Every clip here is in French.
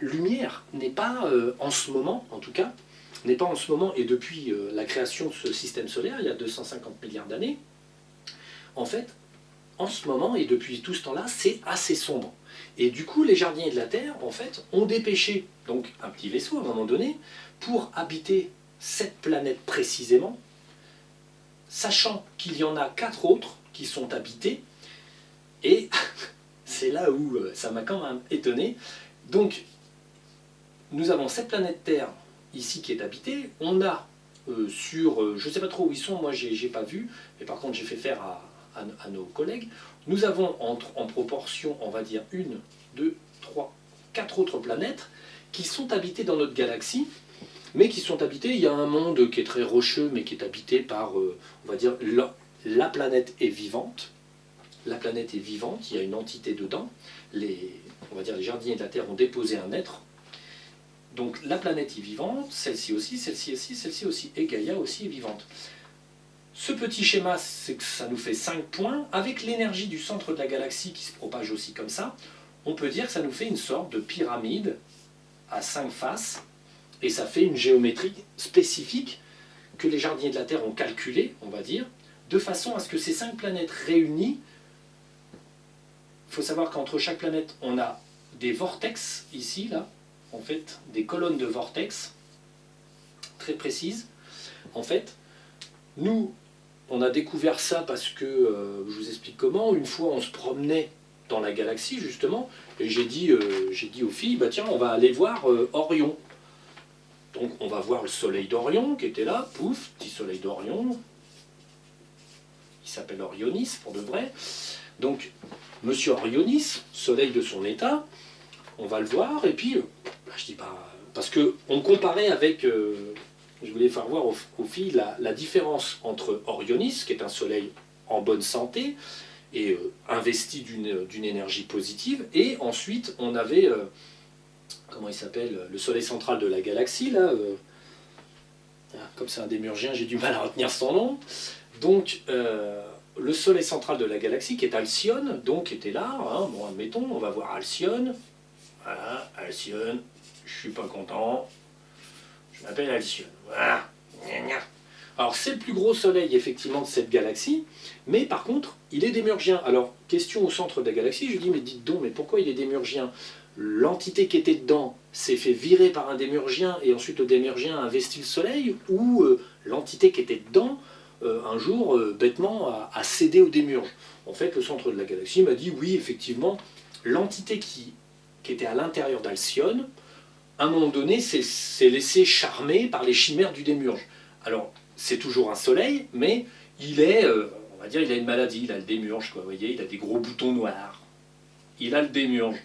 lumière n'est pas, en ce moment en tout cas, n'est pas en ce moment, et depuis la création de ce système solaire, il y a 250 milliards d'années, en fait, en ce moment, et depuis tout ce temps-là, c'est assez sombre. Et du coup, les jardiniers de la Terre, en fait, ont dépêché donc un petit vaisseau à un moment donné pour habiter cette planète précisément, sachant qu'il y en a 4 autres qui sont habités, et c'est là où ça m'a quand même étonné. Donc, nous avons cette planète Terre ici qui est habitée, on a sur, je ne sais pas trop où ils sont, moi j'ai pas vu, mais par contre j'ai fait faire à nos collègues, nous avons en proportion, on va dire, 1, 2, 3, 4 autres planètes qui sont habitées dans notre galaxie, mais qui sont habitées, il y a un monde qui est très rocheux, mais qui est habité par, on va dire, la planète est vivante. La planète est vivante, il y a une entité dedans. On va dire, les jardiniers de la Terre ont déposé un être. Donc la planète est vivante, celle-ci aussi, celle-ci aussi, celle-ci aussi, et Gaïa aussi est vivante. Ce petit schéma, c'est que ça nous fait 5 points. Avec l'énergie du centre de la galaxie qui se propage aussi comme ça, on peut dire que ça nous fait une sorte de pyramide à 5 faces, et ça fait une géométrie spécifique que les jardiniers de la Terre ont calculée, on va dire, de façon à ce que ces 5 planètes réunies, il faut savoir qu'entre chaque planète, on a des vortex, ici, là, en fait, des colonnes de vortex, très précises. En fait, nous, on a découvert ça parce que, je vous explique comment, une fois on se promenait dans la galaxie, justement, et j'ai dit aux filles, bah tiens, on va aller voir Orion. Donc on va voir le soleil d'Orion qui était là, pouf, petit soleil d'Orion. Il s'appelle Orionis pour de vrai. Donc, Monsieur Orionis, soleil de son état, on va le voir, et puis, je dis pas, parce qu'on comparait avec, je voulais faire voir aux filles la différence entre Orionis, qui est un soleil en bonne santé, et investi d'une énergie positive, et ensuite on avait, comment il s'appelle, le soleil central de la galaxie, là, comme c'est un démurgien, j'ai du mal à retenir son nom, donc, le soleil central de la galaxie, qui est Alcyone, donc était là, hein, bon, admettons, on va voir Alcyone, voilà, Alcyone, je suis pas content, je m'appelle Alcyone, voilà, gna gna. Alors c'est le plus gros soleil effectivement de cette galaxie, mais par contre, il est démurgien. Alors, question au centre de la galaxie, je dis, mais dites donc, mais pourquoi il est démurgien? L'entité qui était dedans s'est fait virer par un démurgien, et ensuite le démurgien a investi le soleil, ou l'entité qui était dedans, un jour, bêtement, a cédé au démurge. En fait, le centre de la galaxie m'a dit, oui, effectivement, l'entité qui était à l'intérieur d'Alcyone, à un moment donné, s'est laissé charmer par les chimères du démurge. Alors, c'est toujours un soleil, mais il est, on va dire, il a une maladie, il a le démurge, quoi, vous voyez, il a des gros boutons noirs. Il a le démurge.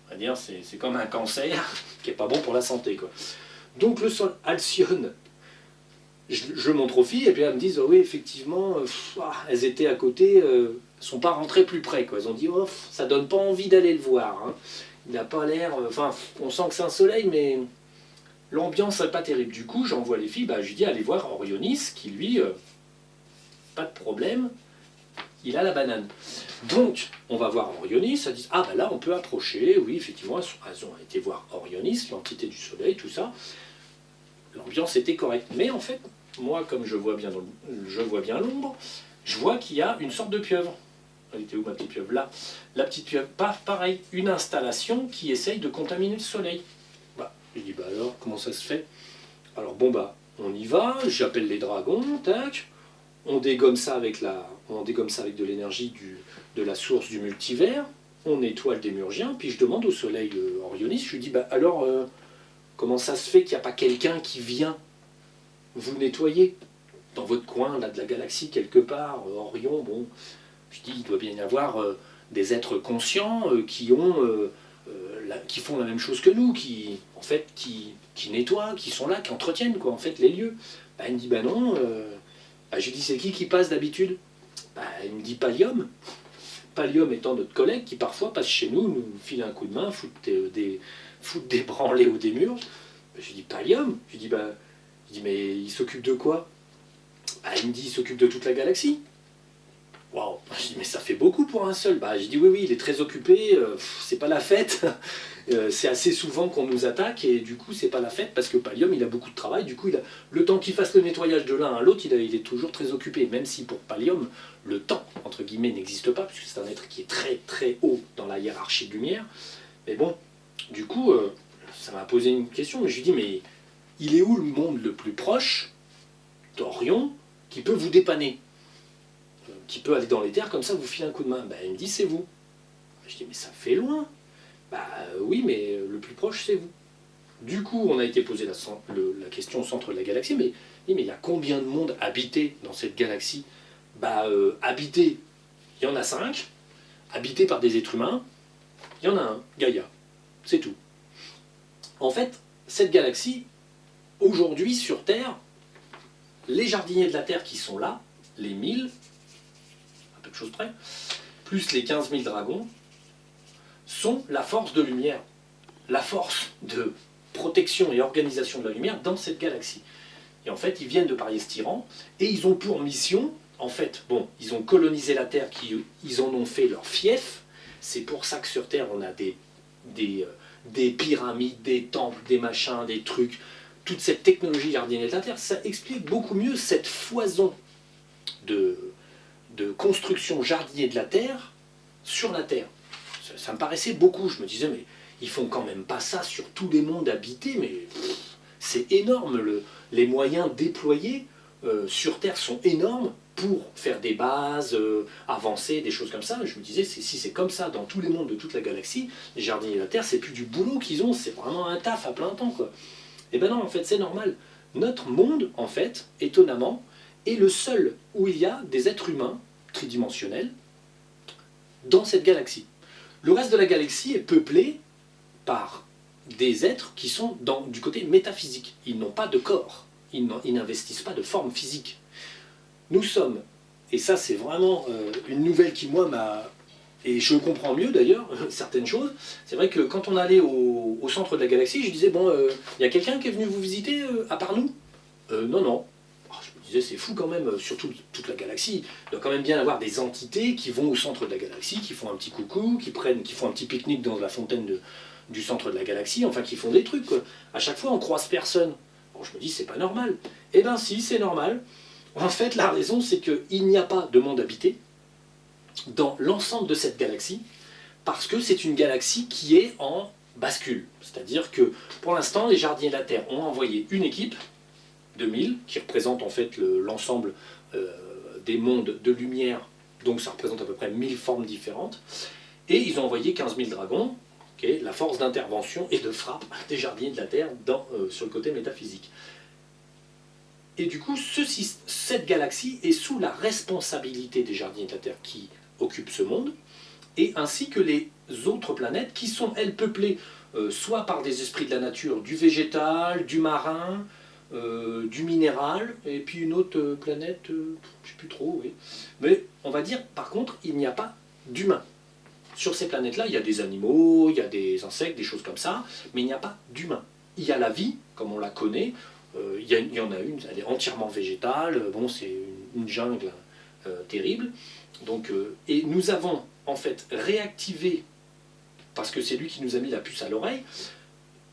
On va dire, c'est comme un cancer qui n'est pas bon pour la santé, quoi. Donc, le sol Alcyone, je montre aux filles, et puis elles me disent, oh oui, effectivement, elles étaient à côté, elles ne sont pas rentrées plus près, quoi. Elles ont dit, oh, ça donne pas envie d'aller le voir. Hein. Il n'a pas l'air, enfin, on sent que c'est un soleil, mais l'ambiance n'est pas terrible. Du coup, j'envoie les filles, je dis, allez voir Orionis, qui lui, pas de problème, il a la banane. Donc, on va voir Orionis, elles disent, ah ben là, on peut approcher, oui, effectivement, elles ont été voir Orionis, l'entité du soleil, tout ça. L'ambiance était correcte. Mais en fait, moi, comme je vois bien l'ombre, je vois qu'il y a une sorte de pieuvre. Elle était où ma petite pieuvre? Là. La petite pieuvre, pareil, une installation qui essaye de contaminer le soleil. Je dis, alors, comment ça se fait? Alors bon, on y va, j'appelle les dragons, tac, on dégomme ça avec de l'énergie de la source du multivers, on nettoie le démurgien, puis je demande au soleil Orionis, je lui dis, alors, comment ça se fait qu'il n'y a pas quelqu'un qui vient vous nettoyer dans votre coin là, de la galaxie quelque part, Orion, bon, je dis, il doit bien y avoir des êtres conscients qui font la même chose que nous, qui nettoient, qui sont là, qui entretiennent quoi, en fait, les lieux. Il me dit, non, je lui dis, c'est qui passe d'habitude? Il me dit Pallium. Pallium étant notre collègue qui parfois passe chez nous, nous file un coup de main, fout des branlées au démurge. Je lui dis Pallium. Je lui dis, mais il s'occupe de quoi? Il me dit, il s'occupe de toute la galaxie. Waouh! Je dis, mais ça fait beaucoup pour un seul. Bah, je dis, oui, oui, il est très occupé, c'est pas la fête. C'est assez souvent qu'on nous attaque, et du coup, c'est pas la fête, parce que Pallium, il a beaucoup de travail. Du coup, le temps qu'il fasse le nettoyage de l'un à l'autre, il est toujours très occupé. Même si pour Pallium, le temps, entre guillemets, n'existe pas, puisque c'est un être qui est très, très haut dans la hiérarchie de lumière. Mais bon, du coup, ça m'a posé une question. Mais je lui dis, mais il est où le monde le plus proche d'Orion qui peut vous dépanner, qui peut aller dans les terres comme ça, vous filer un coup de main? Bah, il me dit, c'est vous. Je dis, mais ça fait loin. Bah oui, mais le plus proche, c'est vous. Du coup, on a été posé la question au centre de la galaxie, mais il y a combien de monde habité dans cette galaxie? Bah, habité, il y en a 5. Habité par des êtres humains, il y en a un, Gaïa. C'est tout. En fait, cette galaxie, aujourd'hui sur Terre, les jardiniers de la Terre qui sont là, les 1000, à peu de choses près, plus les 15 000 dragons, sont la force de lumière, la force de protection et organisation de la lumière dans cette galaxie. Et en fait, ils viennent de Pariès-Tyran, et ils ont pour mission, en fait, bon, ils ont colonisé la Terre, ils en ont fait leur fief. C'est pour ça que sur Terre, on a des pyramides, des temples, des machins, des trucs. Toute cette technologie jardinière de la Terre, ça explique beaucoup mieux cette foison de construction jardinier de la Terre sur la Terre. Ça me paraissait beaucoup. Je me disais, mais ils font quand même pas ça sur tous les mondes habités, mais c'est énorme. Les moyens déployés sur Terre sont énormes pour faire des bases avancées, des choses comme ça. Je me disais, si c'est comme ça dans tous les mondes de toute la galaxie, les jardiniers de la Terre, c'est plus du boulot qu'ils ont, c'est vraiment un taf à plein temps, quoi. Et ben non, en fait, c'est normal. Notre monde, en fait, étonnamment, est le seul où il y a des êtres humains tridimensionnels dans cette galaxie. Le reste de la galaxie est peuplé par des êtres qui sont du côté métaphysique. Ils n'ont pas de corps, ils n'investissent pas de forme physique. Nous sommes, et ça c'est vraiment une nouvelle qui moi m'a... Et je comprends mieux d'ailleurs certaines choses. C'est vrai que quand on allait au centre de la galaxie, je disais, bon, y a quelqu'un qui est venu vous visiter à part nous? Non, non. Oh, je me disais, c'est fou quand même, surtout toute la galaxie. Il doit quand même bien avoir des entités qui vont au centre de la galaxie, qui font un petit coucou, qui font un petit pique-nique dans la fontaine du centre de la galaxie, enfin qui font des trucs, quoi. À chaque fois, on croise personne. Bon, je me dis, c'est pas normal. Eh ben si, c'est normal. En fait, la raison, c'est qu'il n'y a pas de monde habité dans l'ensemble de cette galaxie, parce que c'est une galaxie qui est en bascule. C'est-à-dire que, pour l'instant, les jardiniers de la Terre ont envoyé une équipe de 1000, qui représente en fait l'ensemble des mondes de lumière, donc ça représente à peu près 1000 formes différentes, et ils ont envoyé 15 000 dragons, la force d'intervention et de frappe des jardiniers de la Terre sur le côté métaphysique. Et du coup, cette galaxie est sous la responsabilité des jardiniers de la Terre qui occupent ce monde, et ainsi que les autres planètes qui sont, elles, peuplées soit par des esprits de la nature, du végétal, du marin, du minéral, et puis une autre planète, je ne sais plus trop, oui. Mais on va dire, par contre, il n'y a pas d'humains. Sur ces planètes-là, il y a des animaux, il y a des insectes, des choses comme ça, mais il n'y a pas d'humains. Il y a la vie, comme on la connaît, il y en a une, elle est entièrement végétale, bon, c'est une jungle terrible. Donc, et nous avons en fait réactivé, parce que c'est lui qui nous a mis la puce à l'oreille,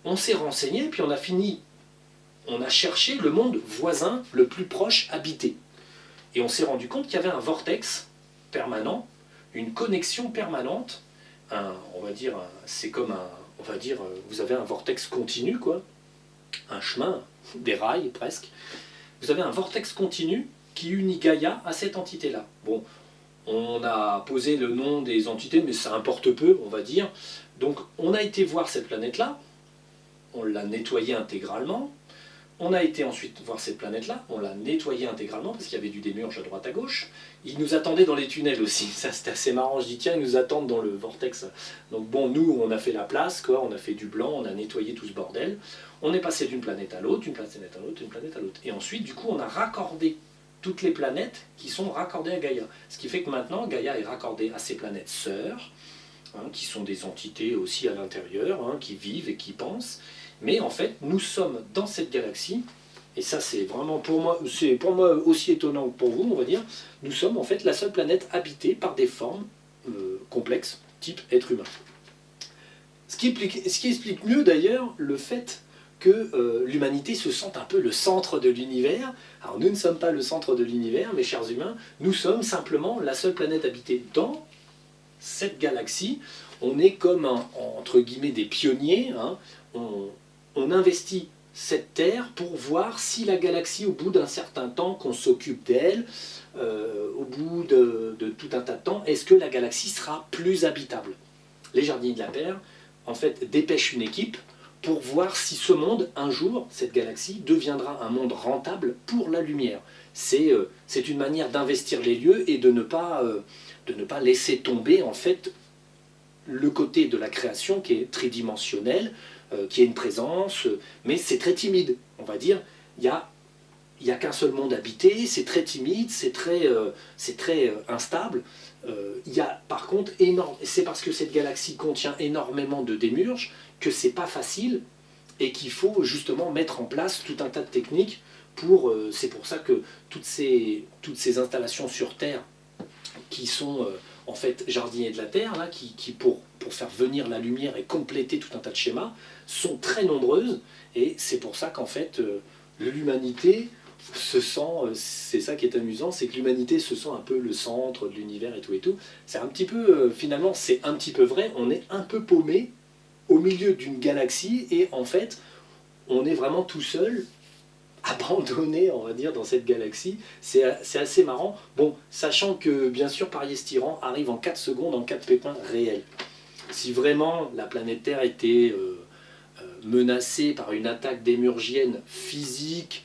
on s'est renseigné, puis on a cherché le monde voisin le plus proche habité. Et on s'est rendu compte qu'il y avait un vortex permanent, une connexion permanente, on va dire, c'est comme on va dire, vous avez un vortex continu, quoi, un chemin, des rails presque. Vous avez un vortex continu qui unit Gaïa à cette entité-là. Bon, on a posé le nom des entités, mais ça importe peu, on va dire. Donc, on a été voir cette planète-là, on l'a nettoyée intégralement. On a été ensuite voir cette planète-là, on l'a nettoyée intégralement parce qu'il y avait du démurge à droite à gauche. Ils nous attendaient dans les tunnels aussi, ça c'était assez marrant, je dis tiens, ils nous attendent dans le vortex. Donc bon, nous on a fait la place, quoi, on a fait du blanc, on a nettoyé tout ce bordel. On est passé d'une planète à l'autre, d'une planète à l'autre, d'une planète à l'autre. Et ensuite, du coup, on a raccordé toutes les planètes qui sont raccordées à Gaïa. Ce qui fait que maintenant, Gaïa est raccordée à ses planètes sœurs, qui sont des entités aussi à l'intérieur, qui vivent et qui pensent. Mais en fait, nous sommes dans cette galaxie et ça c'est vraiment c'est pour moi aussi étonnant que pour vous, on va dire, nous sommes en fait la seule planète habitée par des formes complexes, type être humain. Ce qui explique mieux d'ailleurs le fait que l'humanité se sente un peu le centre de l'univers. Alors nous ne sommes pas le centre de l'univers, mes chers humains, nous sommes simplement la seule planète habitée dans cette galaxie. On est comme, entre guillemets, des pionniers, hein. On investit cette Terre pour voir si la galaxie, au bout d'un certain temps qu'on s'occupe d'elle, au bout de tout un tas de temps, est-ce que la galaxie sera plus habitable? Les Jardiniers de la Terre, en fait, dépêchent une équipe pour voir si ce monde, un jour, cette galaxie, deviendra un monde rentable pour la lumière. C'est une manière d'investir les lieux et de ne pas laisser tomber, en fait, le côté de la création qui est tridimensionnel, qui a une présence, mais c'est très timide. On va dire, il y a qu'un seul monde habité, c'est très timide, c'est très instable. Il y a par contre c'est parce que cette galaxie contient énormément de démiurges que c'est pas facile et qu'il faut justement mettre en place tout un tas de techniques pour. C'est pour ça que toutes ces installations sur Terre qui sont en fait jardiniers de la Terre, là, qui pour faire venir la lumière et compléter tout un tas de schémas, sont très nombreuses, et c'est pour ça qu'en fait l'humanité se sent, c'est ça qui est amusant, c'est que l'humanité se sent un peu le centre de l'univers et tout. C'est un petit peu, finalement c'est un petit peu vrai, on est un peu paumé au milieu d'une galaxie, et en fait on est vraiment tout seul, abandonné, on va dire, dans cette galaxie. C'est assez marrant. Bon, sachant que, bien sûr, Paris-Tyran arrive en 4 secondes, en 4 pépins réels. Si vraiment la planète Terre était menacée par une attaque démurgienne physique,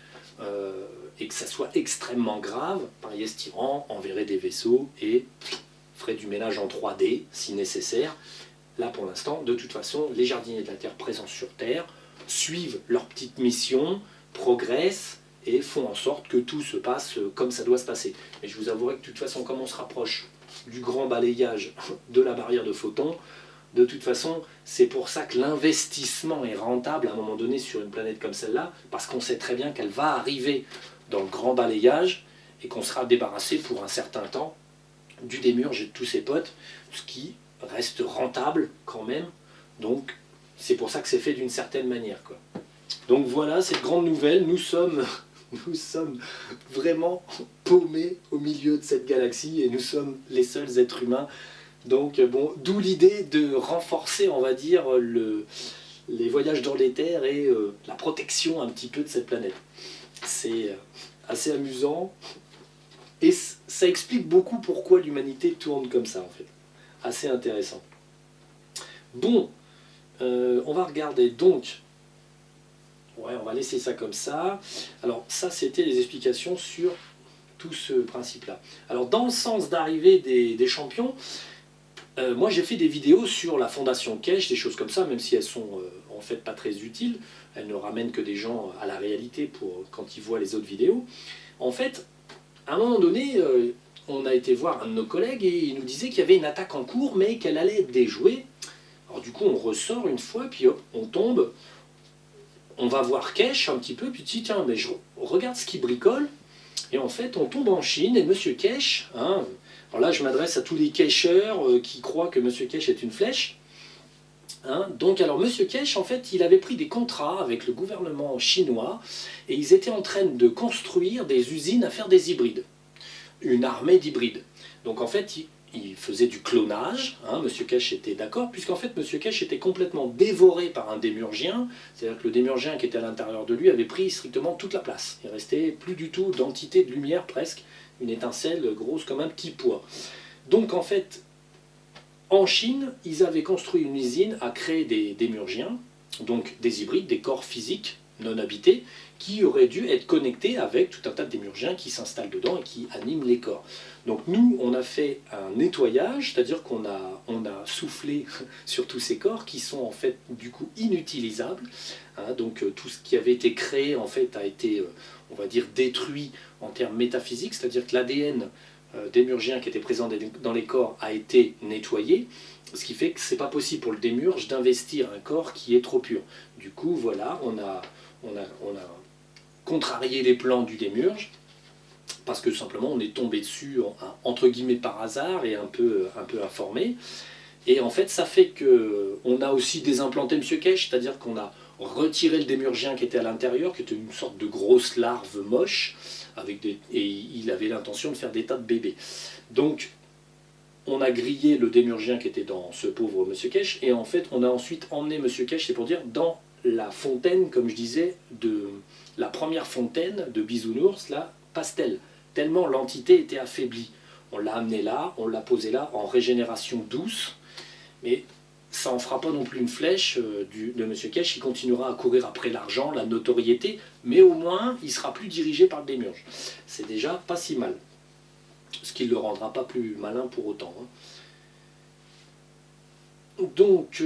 et que ça soit extrêmement grave, Paris-Tyran enverrait des vaisseaux et ferait du ménage en 3D, si nécessaire. Là, pour l'instant, de toute façon, les jardiniers de la Terre présents sur Terre suivent leur petite mission, progressent et font en sorte que tout se passe comme ça doit se passer. Mais je vous avouerai que de toute façon, comme on se rapproche du grand balayage de la barrière de photons, de toute façon, c'est pour ça que l'investissement est rentable à un moment donné sur une planète comme celle-là, parce qu'on sait très bien qu'elle va arriver dans le grand balayage et qu'on sera débarrassé pour un certain temps du démurge et de tous ses potes, ce qui reste rentable quand même. Donc c'est pour ça que c'est fait d'une certaine manière, quoi. Donc voilà, cette grande nouvelle, nous sommes vraiment paumés au milieu de cette galaxie et nous sommes les seuls êtres humains. Donc bon, d'où l'idée de renforcer, on va dire, les voyages dans les terres et la protection un petit peu de cette planète. C'est assez amusant et ça explique beaucoup pourquoi l'humanité tourne comme ça, en fait. Assez intéressant. Bon, on va regarder donc. Ouais, on va laisser ça comme ça. Alors ça, c'était les explications sur tout ce principe-là. Alors dans le sens d'arrivée des champions, moi j'ai fait des vidéos sur la fondation Keshe, des choses comme ça, même si elles sont en fait pas très utiles. Elles ne ramènent que des gens à la réalité quand ils voient les autres vidéos. En fait, à un moment donné, on a été voir un de nos collègues et il nous disait qu'il y avait une attaque en cours, mais qu'elle allait être déjouée. Alors du coup, on ressort une fois, puis hop, on tombe. On va voir Keshe un petit peu, puis tiens, mais je regarde ce qu'il bricole, et en fait on tombe en Chine, et Monsieur Keshe, hein, alors là je m'adresse à tous les Kesheurs qui croient que Monsieur Keshe est une flèche, hein, donc alors Monsieur Keshe, en fait, il avait pris des contrats avec le gouvernement chinois, et ils étaient en train de construire des usines à faire des hybrides, une armée d'hybrides. Donc en fait, il faisait du clonage, hein, Monsieur Keshe était d'accord, puisqu'en fait Monsieur Keshe était complètement dévoré par un démurgien, c'est-à-dire que le démurgien qui était à l'intérieur de lui avait pris strictement toute la place. Il restait plus du tout d'entité de lumière presque, une étincelle grosse comme un petit pois. Donc en fait, en Chine, ils avaient construit une usine à créer des démurgiens, donc des hybrides, des corps physiques non habités, qui auraient dû être connectés avec tout un tas de démurgiens qui s'installent dedans et qui animent les corps. Donc nous, on a fait un nettoyage, c'est-à-dire qu'on a soufflé sur tous ces corps qui sont en fait du coup inutilisables. Hein, donc tout ce qui avait été créé en fait a été, on va dire, détruit en termes métaphysiques, c'est-à-dire que l'ADN démurgien qui était présent dans les corps a été nettoyé, ce qui fait que c'est pas possible pour le démurge d'investir un corps qui est trop pur. Du coup, voilà, on a contrarié les plans du démiurge, parce que simplement on est tombé dessus entre guillemets par hasard et un peu informé. Et en fait ça fait qu'on a aussi désimplanté M. Kesh, c'est-à-dire qu'on a retiré le démurgien qui était à l'intérieur, qui était une sorte de grosse larve moche, et il avait l'intention de faire des tas de bébés. Donc on a grillé le démurgien qui était dans ce pauvre M. Kesh, et en fait on a ensuite emmené M. Kesh, c'est pour dire, dans la fontaine, comme je disais, de la première fontaine de Bisounours, la Pastel, tellement l'entité était affaiblie. On l'a amené là, on l'a posé là, en régénération douce, mais ça en fera pas non plus une flèche de M. Kesh, il continuera à courir après l'argent, la notoriété, mais au moins il sera plus dirigé par le démurge. C'est déjà pas si mal. Ce qui ne le rendra pas plus malin pour autant. Donc,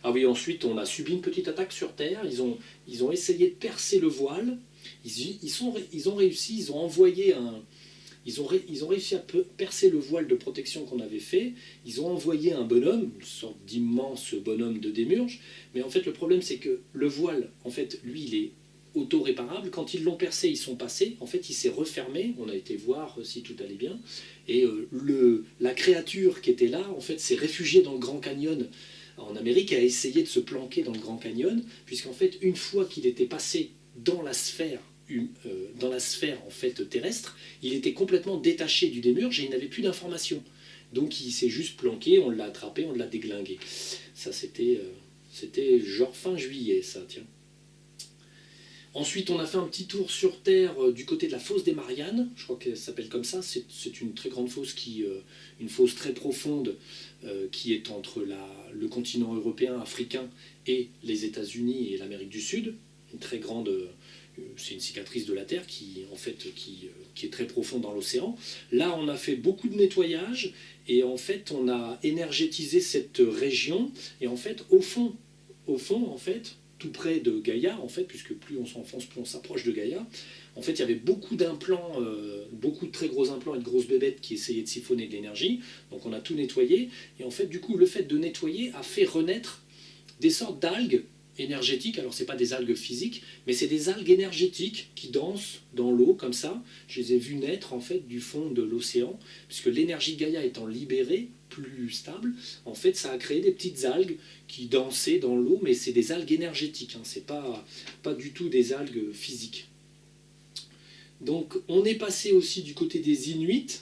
ah oui, ensuite on a subi une petite attaque sur Terre, ils ont essayé de percer le voile, ils ont réussi, ils ont réussi à percer le voile de protection qu'on avait fait, ils ont envoyé un bonhomme, une sorte d'immense bonhomme de démurge, mais en fait le problème c'est que le voile, en fait, lui il est auto-réparable, quand ils l'ont percé, ils sont passés, en fait il s'est refermé, on a été voir si tout allait bien, et la créature qui était là, en fait, s'est réfugiée dans le Grand Canyon en Amérique et a essayé de se planquer dans le Grand Canyon, puisqu'en fait, une fois qu'il était passé dans la sphère en fait terrestre, il était complètement détaché du démurge et il n'avait plus d'informations. Donc il s'est juste planqué, on l'a attrapé, on l'a déglingué. Ça c'était genre fin juillet, ça, tiens. Ensuite, on a fait un petit tour sur Terre du côté de la fosse des Mariannes, je crois qu'elle s'appelle comme ça, c'est une très grande fosse, une fosse très profonde qui est entre le continent européen, africain et les États-Unis et l'Amérique du Sud. Une très grande, c'est une cicatrice de la Terre qui est très profonde dans l'océan. Là, on a fait beaucoup de nettoyage et en fait, on a énergétisé cette région. Et en fait, au fond, en fait, tout près de Gaïa, en fait, puisque plus on s'enfonce, plus on s'approche de Gaïa. En fait, il y avait beaucoup d'implants, beaucoup de très gros implants et de grosses bébêtes qui essayaient de siphonner de l'énergie. Donc on a tout nettoyé. Et en fait, du coup, le fait de nettoyer a fait renaître des sortes d'algues énergétiques. Alors, ce n'est pas des algues physiques, mais c'est des algues énergétiques qui dansent dans l'eau, comme ça. Je les ai vues naître, en fait, du fond de l'océan, puisque l'énergie de Gaïa étant libérée, plus stable, en fait, ça a créé des petites algues qui dansaient dans l'eau, mais c'est des algues énergétiques, hein, c'est pas du tout des algues physiques. Donc, on est passé aussi du côté des Inuits.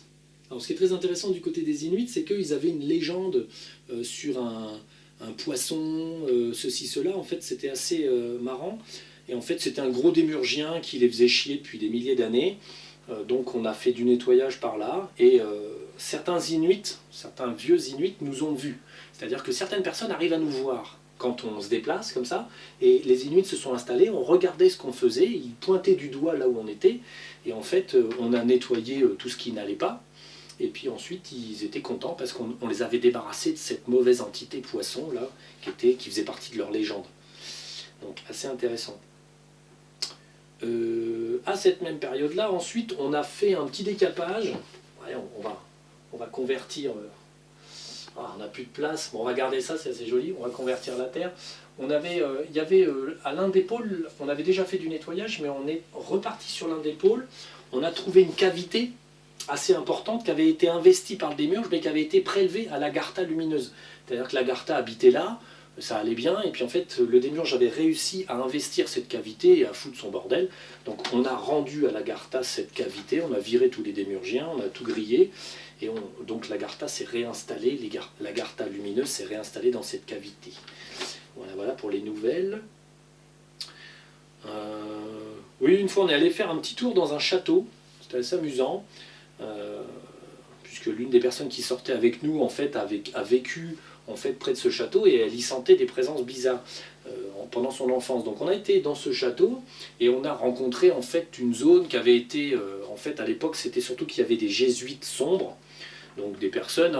Alors, ce qui est très intéressant du côté des Inuits, c'est qu'ils avaient une légende sur un poisson, ceci, cela. En fait, c'était assez marrant. Et en fait, c'était un gros démurgien qui les faisait chier depuis des milliers d'années. Donc, on a fait du nettoyage par là. Et certains Inuits, certains vieux Inuits nous ont vus. C'est-à-dire que certaines personnes arrivent à nous voir quand on se déplace comme ça. Et les Inuits se sont installés, on regardait ce qu'on faisait, ils pointaient du doigt là où on était. Et en fait, on a nettoyé tout ce qui n'allait pas. Et puis ensuite, ils étaient contents parce qu'on les avait débarrassés de cette mauvaise entité poisson là, qui faisait partie de leur légende. Donc assez intéressant. À cette même période-là, ensuite, on a fait un petit décapage. Ouais, on va convertir. On n'a plus de place. Bon, on va garder ça, c'est assez joli. On va convertir la terre. Il y avait à l'un des pôles, on avait déjà fait du nettoyage, mais on est reparti sur l'un des pôles. On a trouvé une cavité assez importante qui avait été investie par le démurge, mais qui avait été prélevée à l'Agartha lumineuse. C'est-à-dire que l'Agartha habitait là, ça allait bien, et puis en fait, le démurge avait réussi à investir cette cavité et à foutre son bordel. Donc on a rendu à l'Agartha cette cavité, on a viré tous les démurgiens, on a tout grillé, et donc l'Agartha s'est réinstallée, l'Agartha lumineuse s'est réinstallée dans cette cavité. Voilà pour les nouvelles. Oui, une fois on est allé faire un petit tour dans un château, c'était assez amusant, puisque l'une des personnes qui sortait avec nous en fait a vécu en fait près de ce château et elle y sentait des présences bizarres pendant son enfance. Donc on a été dans ce château et on a rencontré en fait une zone qui avait été, en fait à l'époque c'était surtout qu'il y avait des jésuites sombres, donc des personnes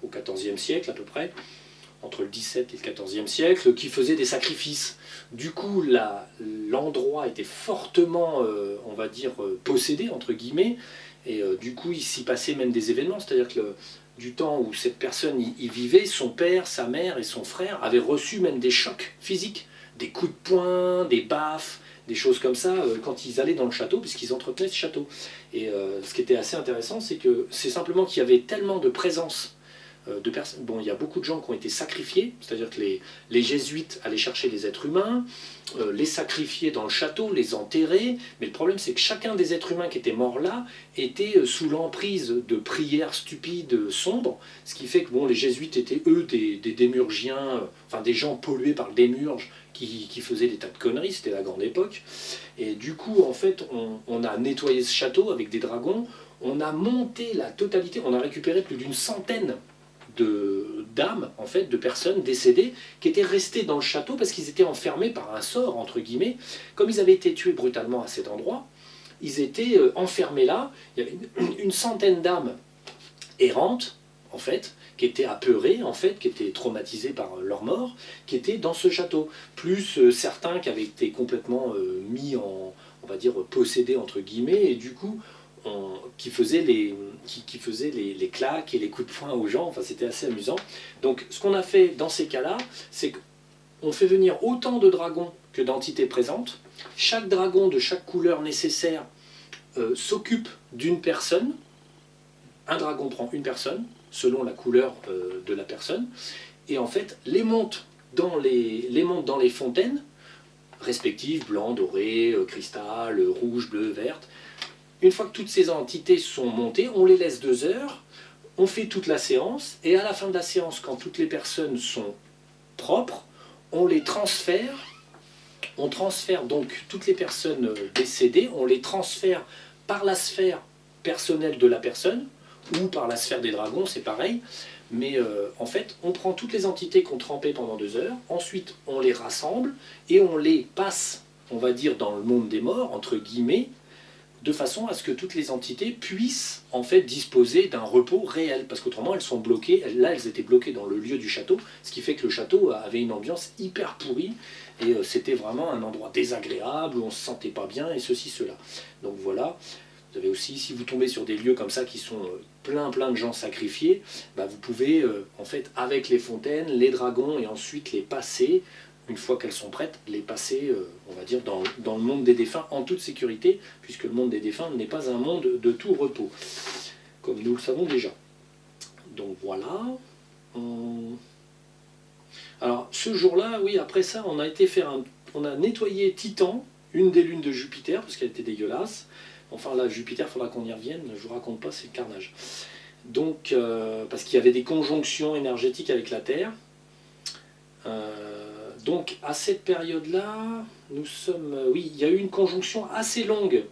au XIVe siècle à peu près, entre le XVIIe et le XIVe siècle, qui faisaient des sacrifices. Du coup, l'endroit était fortement, on va dire, possédé, entre guillemets, et du coup, il s'y passait même des événements, c'est-à-dire que du temps où cette personne y vivait, son père, sa mère et son frère avaient reçu même des chocs physiques, des coups de poing, des baffes, des choses comme ça quand ils allaient dans le château, puisqu'ils entretenaient ce château. Et ce qui était assez intéressant, c'est que c'est simplement qu'il y avait tellement de présence de personnes. Bon, il y a beaucoup de gens qui ont été sacrifiés, c'est-à-dire que les jésuites allaient chercher les êtres humains, les sacrifier dans le château, les enterrer, mais le problème c'est que chacun des êtres humains qui étaient morts là était sous l'emprise de prières stupides, sombres, ce qui fait que bon, les jésuites étaient eux des démurgiens, enfin des gens pollués par le démurge qui faisaient des tas de conneries, c'était la grande époque, et du coup en fait on a nettoyé ce château avec des dragons, on a monté la totalité, on a récupéré plus d'une centaine d'âmes, en fait, de personnes décédées qui étaient restées dans le château parce qu'ils étaient enfermés par un sort, entre guillemets. Comme ils avaient été tués brutalement à cet endroit, ils étaient enfermés là. Il y avait une centaine d'âmes errantes, en fait, qui étaient apeurées, en fait, qui étaient traumatisées par leur mort, qui étaient dans ce château. Plus certains qui avaient été complètement mis en, on va dire, possédés, entre guillemets, et du coup, qui faisait les claques et les coups de poing aux gens, enfin c'était assez amusant. Donc ce qu'on a fait dans ces cas-là, c'est qu'on fait venir autant de dragons que d'entités présentes. Chaque dragon de chaque couleur nécessaire s'occupe d'une personne. Un dragon prend une personne, selon la couleur de la personne, et en fait les monte dans les fontaines respectives, blanc, doré, cristal, rouge, bleu, verte. Une fois que toutes ces entités sont montées, on les laisse 2 heures, on fait toute la séance, et à la fin de la séance, quand toutes les personnes sont propres, on les transfère, on transfère donc toutes les personnes décédées, on les transfère par la sphère personnelle de la personne, ou par la sphère des dragons, c'est pareil, mais en fait, on prend toutes les entités qu'on trempait pendant 2 heures, ensuite on les rassemble, et on les passe, on va dire, dans le monde des morts, entre guillemets, de façon à ce que toutes les entités puissent en fait disposer d'un repos réel, parce qu'autrement elles sont bloquées, là elles étaient bloquées dans le lieu du château, ce qui fait que le château avait une ambiance hyper pourrie, et c'était vraiment un endroit désagréable, où on se sentait pas bien, et ceci, cela. Donc voilà, vous avez aussi, si vous tombez sur des lieux comme ça qui sont plein de gens sacrifiés, bah vous pouvez en fait avec les fontaines, les dragons, et ensuite les passer, une fois qu'elles sont prêtes, les passer, on va dire, dans le monde des défunts en toute sécurité, puisque le monde des défunts n'est pas un monde de tout repos, comme nous le savons déjà. Donc voilà. Alors ce jour-là, oui, après ça, on a nettoyé Titan, une des lunes de Jupiter, parce qu'elle était dégueulasse. Enfin là, Jupiter, il faudra qu'on y revienne, je vous raconte pas, c'est le carnage. Donc, parce qu'il y avait des conjonctions énergétiques avec la Terre. Donc à cette période-là, nous sommes... oui, il y a eu une conjonction assez longue.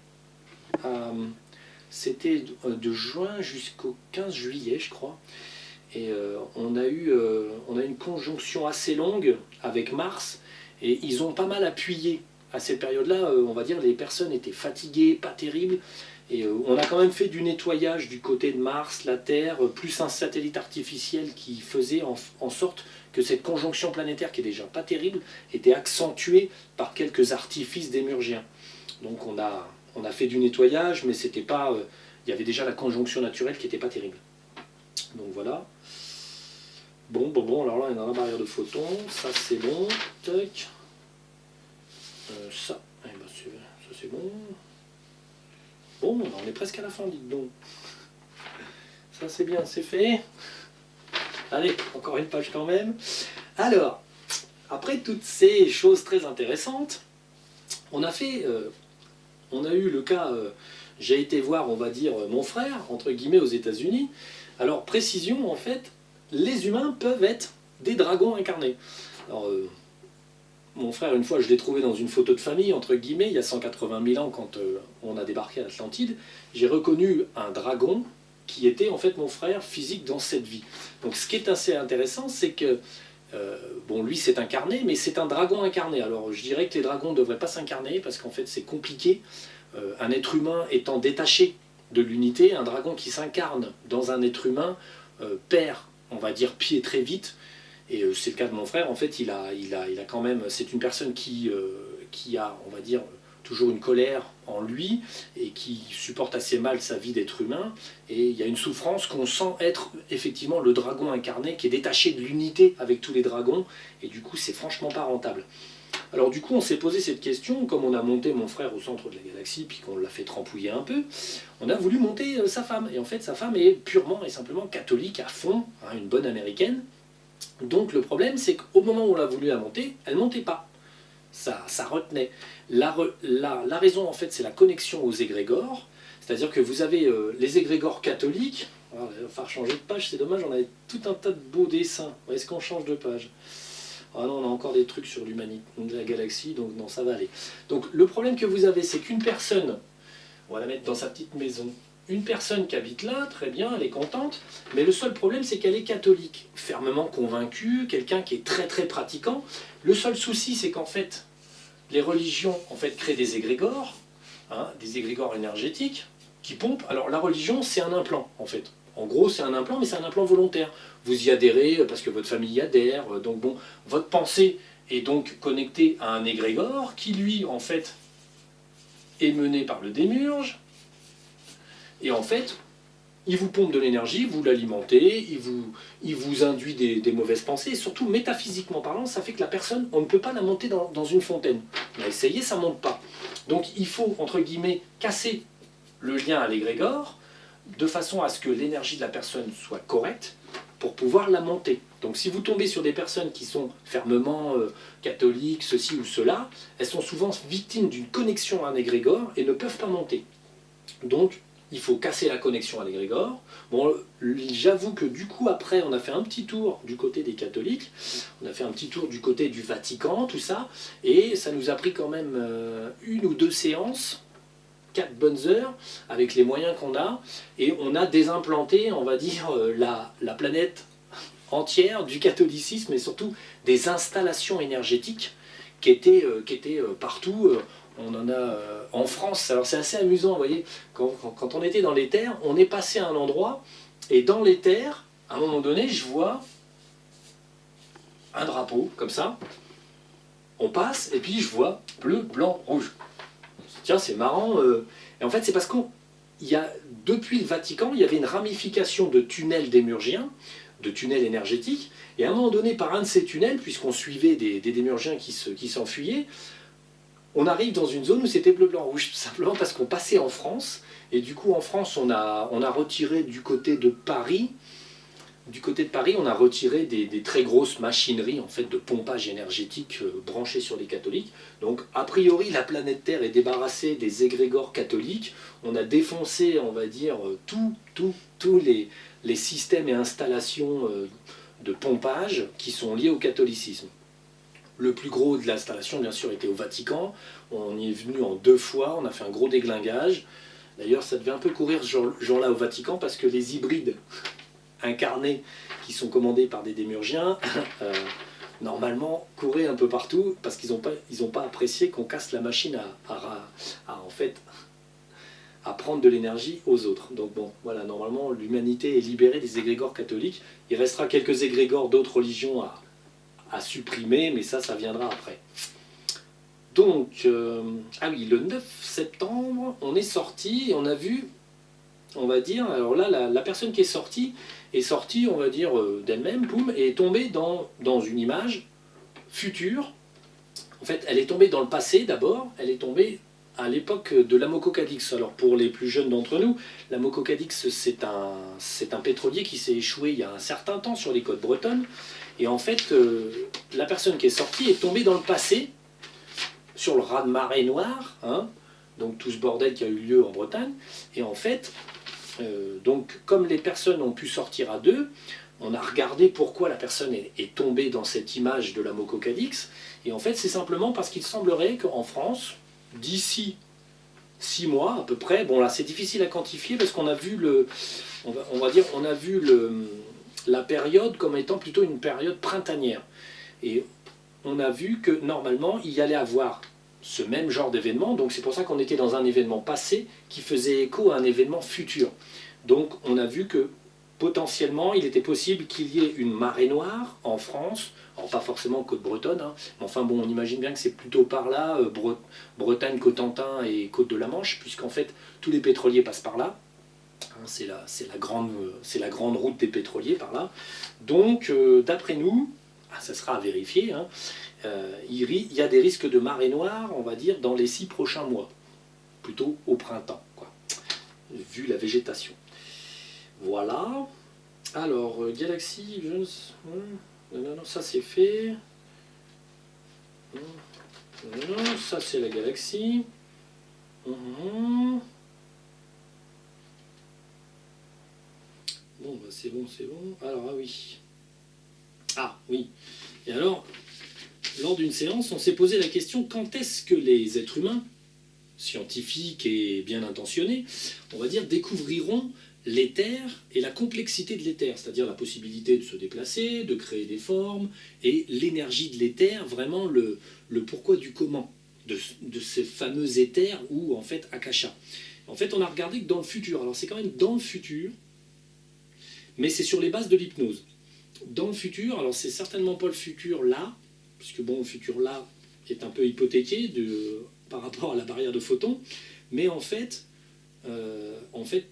C'était de juin jusqu'au 15 juillet, je crois. Et on a eu une conjonction assez longue avec Mars. Et ils ont pas mal appuyé. À cette période-là, on va dire, les personnes étaient fatiguées, pas terribles. Et on a quand même fait du nettoyage du côté de Mars, la Terre, plus un satellite artificiel qui faisait en sorte que cette conjonction planétaire, qui est déjà pas terrible, était accentuée par quelques artifices démurgiens. Donc on a fait du nettoyage, mais c'était pas, il y avait déjà la conjonction naturelle qui n'était pas terrible. Donc voilà. Bon, alors là on est dans la barrière de photons, ça c'est bon, tac. Ça, eh ben, ça c'est bon. Bon, on est presque à la fin, dites donc. Ça c'est bien, c'est fait. Allez, encore une page quand même. Alors, après toutes ces choses très intéressantes, on a eu le cas, j'ai été voir, on va dire, mon frère, entre guillemets, aux États-Unis. Alors, précision, en fait, les humains peuvent être des dragons incarnés. Alors, mon frère, une fois, je l'ai trouvé dans une photo de famille, entre guillemets, il y a 180 000 ans, quand on a débarqué à l'Atlantide. J'ai reconnu un dragon qui était en fait mon frère physique dans cette vie. Donc ce qui est assez intéressant, c'est que, bon, lui s'est incarné, mais c'est un dragon incarné. Alors je dirais que les dragons ne devraient pas s'incarner, parce qu'en fait c'est compliqué. Un être humain étant détaché de l'unité, un dragon qui s'incarne dans un être humain perd, on va dire, pied très vite. Et c'est le cas de mon frère, en fait, il a quand même, c'est une personne qui a, on va dire, toujours une colère en lui et qui supporte assez mal sa vie d'être humain. Et il y a une souffrance qu'on sent être effectivement le dragon incarné qui est détaché de l'unité avec tous les dragons. Et du coup, c'est franchement pas rentable. Alors du coup, on s'est posé cette question, comme on a monté mon frère au centre de la galaxie, puis qu'on l'a fait trempouiller un peu, on a voulu monter sa femme. Et en fait, sa femme est purement et simplement catholique à fond, hein, une bonne américaine. Donc le problème, c'est qu'au moment où on l'a voulu la monter, elle ne montait pas. Ça retenait. La raison, en fait, c'est la connexion aux égrégores. C'est-à-dire que vous avez les égrégores catholiques. Alors, il va falloir changer de page, c'est dommage, on avait tout un tas de beaux dessins. Est-ce qu'on change de page? Ah non, on a encore des trucs sur l'humanité, de la galaxie, donc non, ça va aller. Donc le problème que vous avez, c'est qu'une personne, on va la mettre dans sa petite maison, une personne qui habite là, très bien, elle est contente, mais le seul problème, c'est qu'elle est catholique, fermement convaincue, quelqu'un qui est très très pratiquant. Le seul souci, c'est qu'en fait, les religions en fait, créent des égrégores, hein, des égrégores énergétiques, qui pompent. Alors la religion, c'est un implant, en fait. En gros, c'est un implant, mais c'est un implant volontaire. Vous y adhérez parce que votre famille y adhère. Donc bon, votre pensée est donc connectée à un égrégore qui, lui, en fait, est mené par le démiurge. Et en fait, il vous pompe de l'énergie, vous l'alimentez, il vous induit des mauvaises pensées. Et surtout, métaphysiquement parlant, ça fait que la personne, on ne peut pas la monter dans une fontaine. On a essayé, ça ne monte pas. Donc il faut, entre guillemets, casser le lien à l'égrégore, de façon à ce que l'énergie de la personne soit correcte pour pouvoir la monter. Donc si vous tombez sur des personnes qui sont fermement catholiques, ceci ou cela, elles sont souvent victimes d'une connexion à un égrégore et ne peuvent pas monter. Donc il faut casser la connexion à l'égrégore. Bon, j'avoue que du coup après on a fait un petit tour du côté des catholiques, on a fait un petit tour du côté du Vatican, tout ça, et ça nous a pris quand même 1 ou 2 séances, 4 bonnes heures, avec les moyens qu'on a, et on a désimplanté, on va dire, la planète entière du catholicisme, et surtout des installations énergétiques qui étaient partout. On en a en France, alors c'est assez amusant, vous voyez, quand on était dans les terres, on est passé à un endroit, et dans les terres, à un moment donné, je vois un drapeau, comme ça, on passe, et puis je vois bleu, blanc, rouge. Tiens, c'est marrant. Et en fait, c'est parce depuis le Vatican, il y avait une ramification de tunnels démurgiens, de tunnels énergétiques, et à un moment donné, par un de ces tunnels, puisqu'on suivait des démurgiens qui s'enfuyaient, on arrive dans une zone où c'était bleu, blanc, rouge, tout simplement parce qu'on passait en France, et du coup, en France, on a retiré du côté de Paris, on a retiré des très grosses machineries en fait, de pompage énergétique branchées sur les catholiques. Donc, a priori, la planète Terre est débarrassée des égrégores catholiques. On a défoncé, on va dire, tous les systèmes et installations de pompage qui sont liés au catholicisme. Le plus gros de l'installation, bien sûr, était au Vatican. On y est venu en 2 fois, on a fait un gros déglingage. D'ailleurs, ça devait un peu courir ce jour-là au Vatican parce que les hybrides incarnés qui sont commandés par des démurgiens, normalement couraient un peu partout parce qu'ils n'ont pas apprécié qu'on casse la machine en fait, à prendre de l'énergie aux autres. Donc bon, voilà, normalement l'humanité est libérée des égrégores catholiques. Il restera quelques égrégores d'autres religions à supprimer, mais ça viendra après. Donc, ah oui, le 9 septembre, on est sorti et on a vu, on va dire, alors là, la personne qui est sortie, on va dire, d'elle-même, boum, et est tombée dans une image future. En fait, elle est tombée dans le passé d'abord, elle est tombée à l'époque de l'Amoco-Cadix. Alors pour les plus jeunes d'entre nous, l'Amoco-Cadix, c'est un pétrolier qui s'est échoué il y a un certain temps sur les côtes bretonnes. Et en fait, la personne qui est sortie est tombée dans le passé, sur le raz-de-marée noir, hein, donc tout ce bordel qui a eu lieu en Bretagne. Et en fait, donc comme les personnes ont pu sortir à 2, on a regardé pourquoi la personne est tombée dans cette image de l'Amoco-Cadix. Et en fait, c'est simplement parce qu'il semblerait qu'en France, d'ici 6 mois à peu près, bon là c'est difficile à quantifier parce qu'on a vu on a vu la période comme étant plutôt une période printanière. Et on a vu que normalement il y allait avoir ce même genre d'événement, donc c'est pour ça qu'on était dans un événement passé qui faisait écho à un événement futur. Donc on a vu que potentiellement, il était possible qu'il y ait une marée noire en France, alors pas forcément côte bretonne, hein, mais enfin bon, on imagine bien que c'est plutôt par là, Bretagne, Cotentin et côte de la Manche, puisqu'en fait tous les pétroliers passent par là. Hein, c'est la grande route des pétroliers par là. Donc, d'après nous, ça sera à vérifier, hein, il y a des risques de marée noire, on va dire, dans les 6 prochains mois, plutôt au printemps, quoi, vu la végétation. Voilà. Alors, Galaxy, non, ça c'est fait. Non, ça c'est la galaxie. Bon, bah c'est bon, c'est bon. Alors, ah oui. Ah oui. Et alors, lors d'une séance, on s'est posé la question, quand est-ce que les êtres humains, scientifiques et bien intentionnés, on va dire, découvriront l'éther et la complexité de l'éther, c'est-à-dire la possibilité de se déplacer, de créer des formes, et l'énergie de l'éther, vraiment le pourquoi du comment de ces fameux éthers ou en fait Akasha. En fait, on a regardé que dans le futur, alors c'est quand même dans le futur, mais c'est sur les bases de l'hypnose. Dans le futur, alors c'est certainement pas le futur là, puisque bon, le futur là est un peu hypothéqué par rapport à la barrière de photons, mais en fait,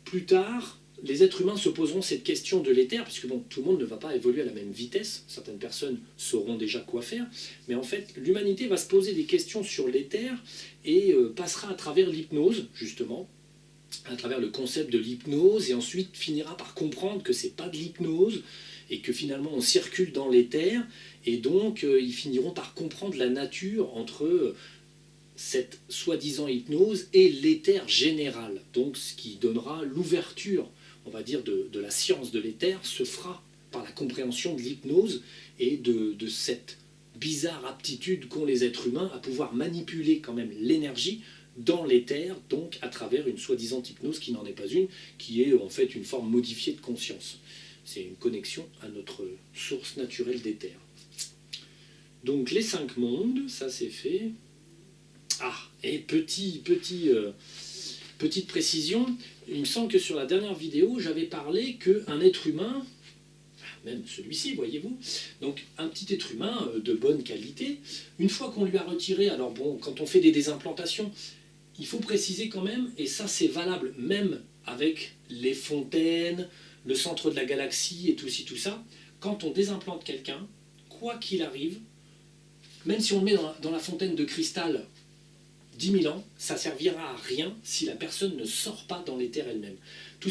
plus tard, les êtres humains se poseront cette question de l'éther, puisque bon, tout le monde ne va pas évoluer à la même vitesse, certaines personnes sauront déjà quoi faire, mais en fait, l'humanité va se poser des questions sur l'éther et passera à travers l'hypnose, justement, à travers le concept de l'hypnose, et ensuite finira par comprendre que c'est pas de l'hypnose, et que finalement on circule dans l'éther, et donc ils finiront par comprendre la nature entre cette soi-disant hypnose et l'éther général. Donc ce qui donnera l'ouverture, on va dire, de la science de l'éther se fera par la compréhension de l'hypnose et de cette bizarre aptitude qu'ont les êtres humains à pouvoir manipuler quand même l'énergie dans l'éther, donc à travers une soi-disant hypnose qui n'en est pas une, qui est en fait une forme modifiée de conscience. C'est une connexion à notre source naturelle d'éther. Donc les 5 mondes, ça c'est fait. Ah, et petite précision, il me semble que sur la dernière vidéo, j'avais parlé qu'un être humain, même celui-ci, voyez-vous, donc un petit être humain de bonne qualité, une fois qu'on lui a retiré, alors bon, quand on fait des désimplantations, il faut préciser quand même, et ça c'est valable même avec les fontaines, le centre de la galaxie et tout ci, tout ça, quand on désimplante quelqu'un, quoi qu'il arrive, même si on le met dans la fontaine de cristal 10 000 ans, ça servira à rien si la personne ne sort pas dans l'éther elle-même. Tout